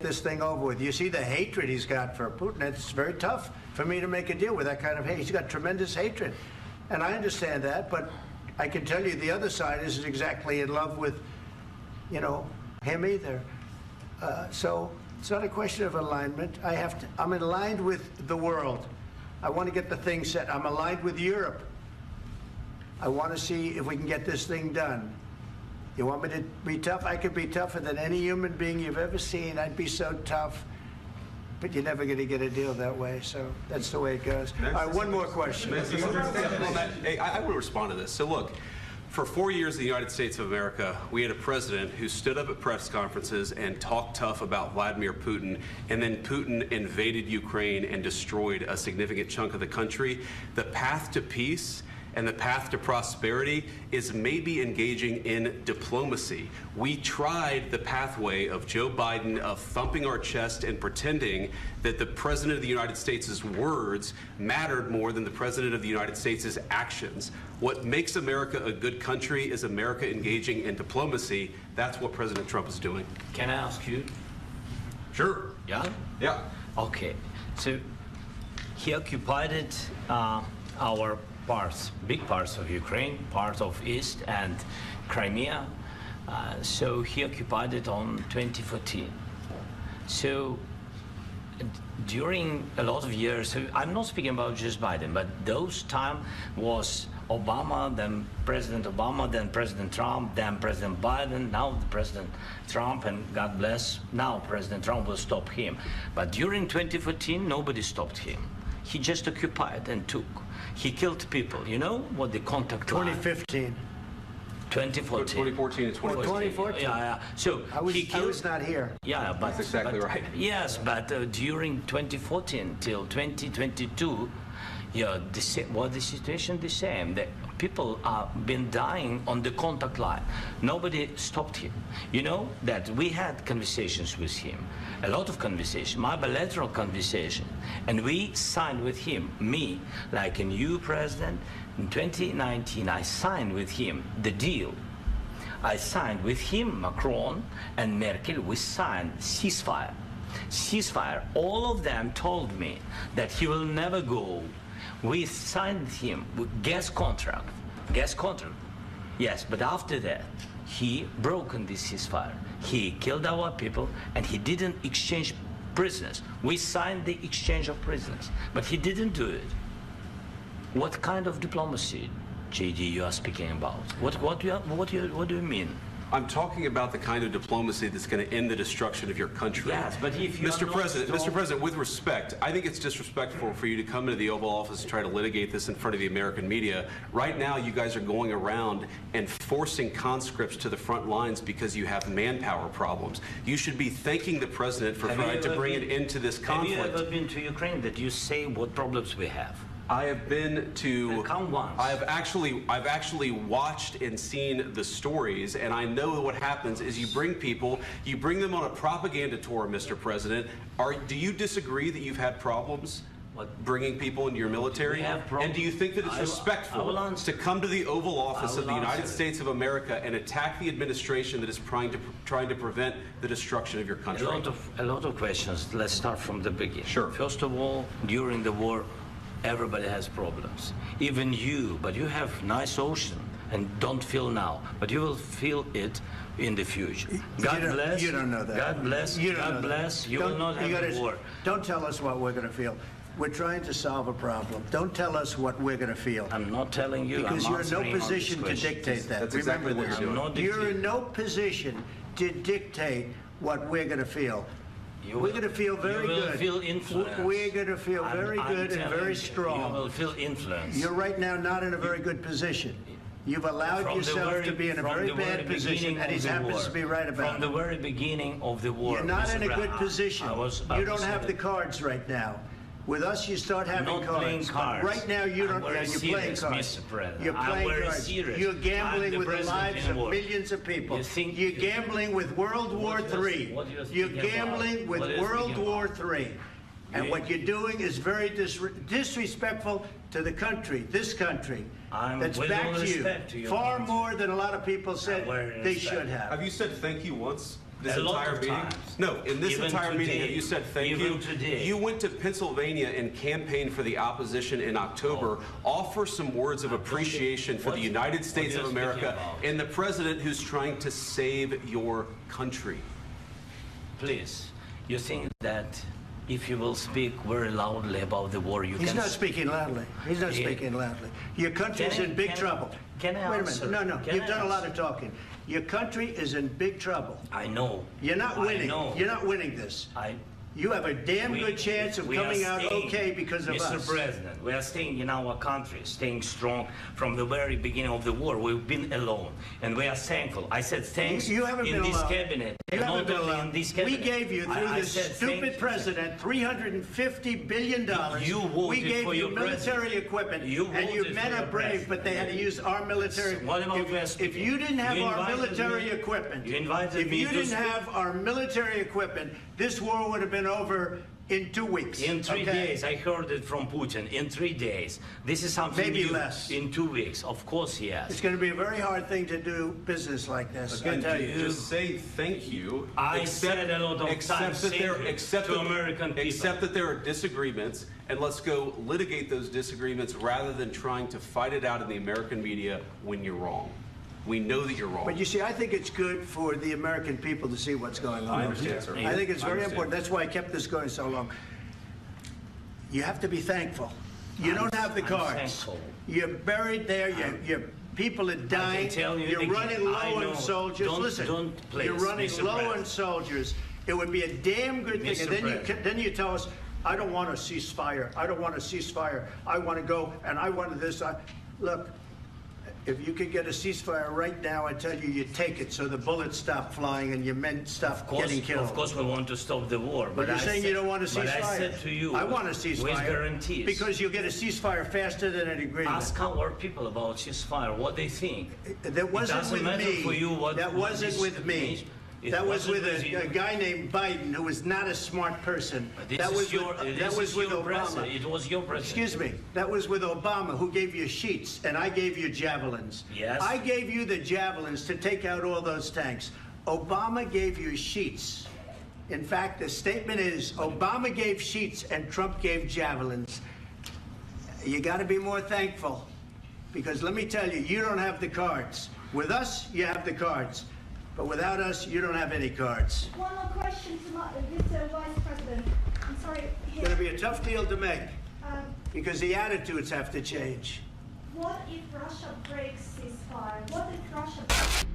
this thing over with. You see the hatred he's got for Putin. It's very tough for me to make a deal with that kind of hate. He's got tremendous hatred. And I understand that, but I can tell you the other side isn't exactly in love with, you know, him either. So it's not a question of alignment. I'm aligned with the world. I want to get the thing set. I'm aligned with Europe. I want to see if we can get this thing done. You want me to be tough? I could be tougher than any human being you've ever seen. I'd be so tough. But you're never going to get a deal that way, so that's the way it goes. All right, one more question. Hey, I will respond to this. So look, for 4 years in the United States of America, we had a president who stood up at press conferences and talked tough about Vladimir Putin, and then Putin invaded Ukraine and destroyed a significant chunk of the country. The path to peace and the path to prosperity is maybe engaging in diplomacy. We tried the pathway of Joe Biden of thumping our chest and pretending that the President of the United States' words mattered more than the President of the United States' actions. What makes America a good country is America engaging in diplomacy. That's what President Trump is doing. Can I ask you? Sure. Yeah? Yeah. Okay. So he occupied our parts, big parts of Ukraine, part of East and Crimea. So he occupied it on 2014. So during a lot of years, so I'm not speaking about just Biden, but those time was Obama, then President Obama, then President Trump, then President Biden, now President Trump, and God bless, now President Trump will stop him. But during 2014, nobody stopped him. He just occupied and took. He killed people. You know what the contact line? 2015. 2014. 2014 and 2014. 2014. Yeah. So I was not here. Yeah, but that's exactly right. Yes, but during 2014 till 2022, yeah, the situation the same. The people have been dying on the contact line. Nobody stopped him. You know that we had conversations with him, a lot of conversation, my bilateral conversation, and we signed with him, me, like a new president. In 2019, I signed with him the deal. I signed with him, Macron and Merkel, we signed ceasefire. Ceasefire, all of them told me that he will never go. We signed him with gas contract, yes, but after that, he broken this ceasefire. He killed our people and he didn't exchange prisoners. We signed the exchange of prisoners, but he didn't do it. What kind of diplomacy, JD, you are speaking about? What do you mean? I'm talking about the kind of diplomacy that's going to end the destruction of your country. Yes, but if you Mr. President, with respect, I think it's disrespectful for you to come into the Oval Office and try to litigate this in front of the American media. Right now, you guys are going around and forcing conscripts to the front lines because you have manpower problems. You should be thanking the President for trying to bring an end to this conflict. Have you ever been to Ukraine that you say what problems we have? I have been to. Count once. I've actually watched and seen the stories, and I know what happens is you bring them on a propaganda tour, Mr. President. Do you disagree that you've had problems bringing people into your military? And do you think that it's respectful to come to the Oval Office of the United States of America and attack the administration that is trying to prevent the destruction of your country? A lot of questions. Let's start from the beginning. Sure. First of all, during the war, everybody has problems, even you, but you have nice ocean and don't feel now, but you will feel it in the future. God bless. You don't know that. God bless. You God bless. You will not have a war. Don't tell us what we're going to feel. We're trying to solve a problem. Don't tell us what we're going to feel. I'm not telling you. Because you're in no position to dictate that. That's exactly what you're doing. You're in no position to dictate what we're going to feel. We're going to feel very good. You will feel influence. We're going to feel very good and very strong. You will feel influence. You're right now not in a very good position. You've allowed yourself to be in a very bad position, and he happens to be right about it. From the very beginning of the war. You're not in a good position. You don't have the cards right now. With us, you start having cards. Right now, you don't. You're playing cards. You're playing cards. You're gambling with the lives of millions of people. You're gambling with World War III. You're gambling with World War III. And what you're doing is very disrespectful to the country, this country, that's back to you, far more than a lot of people said they should have. Have you said thank you once? this A lot entire of meeting? times. No, in this Even entire meeting, today. have you said thank Even you? today. You went to Pennsylvania and campaigned for the opposition in October. Offer some words of appreciation for the United States what of you're speaking America about. and the president who's trying to save your country. Please, you think that if you will speak very loudly about the war, you He's can... not speaking loudly. He's not Yeah. speaking loudly. Your country is Can I- in big can I- trouble. can I Wait a answer? minute. No, Can you've I done a lot answer? of talking. Your country is in big trouble. I know. You're not I winning. know. You're not winning this. You have a damn We- good chance of we are coming out staying, okay because of Mr. us. President, we are staying in our country, staying strong from the very beginning of the war. We've been alone, and we are thankful. I said thanks You haven't in been this alone. cabinet. You and haven't not been only alone. in this We cabinet. gave you, through I this said stupid president, $350 billion. You voted we gave for you your military president. equipment, You and you voted men for are your brave, president. but they had to use our military. What about If you didn't have our invited military me- equipment, You invited if me you to didn't speak. have our military equipment, this war would have been over in 2 weeks. In 3 okay? days, I heard it from Putin. In 3 days, this is something Maybe new. less. In 2 weeks, of course, yes. It's going to be a very hard thing to do business like this. I tell you. Just say thank you. I said a lot of accept times that thank there, you accept to that- American people. Accept that there are disagreements, and let's go litigate those disagreements rather than trying to fight it out in the American media when you're wrong. We know that you're wrong. But you see, I think it's good for the American people to see what's going on. I understand, sir. I think it's I very understand. important. That's why I kept this going so long. You have to be thankful. You don't have the I'm cards. thankful. You're buried there. Your people are dying. tell you You're again, running I low know. on soldiers. Don't- Listen, don't, please, you're running Mr. low on President. soldiers. It would be a damn good thing. Mr. And then you tell us, I don't want a ceasefire. I don't want a ceasefire. I want to go and I want this. Look, if you could get a ceasefire right now, I tell you, you take it so the bullets stop flying and your men stop getting killed. Of course, we want to stop the war. But you're I saying said- you don't want a ceasefire. But I said to you, I want a ceasefire. with guarantees. Because you'll get a ceasefire faster than an agreement. Ask our people about ceasefire, what they think. That wasn't doesn't with matter me. for you what- That what wasn't this with me. means. It That was wasn't with with you. a guy named Biden, who was not a smart person. That was with Obama. president. It was your president. Excuse me. That was with Obama, who gave you sheets, and I gave you javelins. Yes. I gave you the javelins to take out all those tanks. Obama gave you sheets. In fact, the statement is Obama gave sheets and Trump gave javelins. You got to be more thankful, because let me tell you, you don't have the cards. With us, you have the cards. But without us, you don't have any cards. One more question to Mr. Vice President. I'm sorry. It's going to be a tough deal to make, Um, because the attitudes have to change. what if Russia breaks ceasefire? What if Russia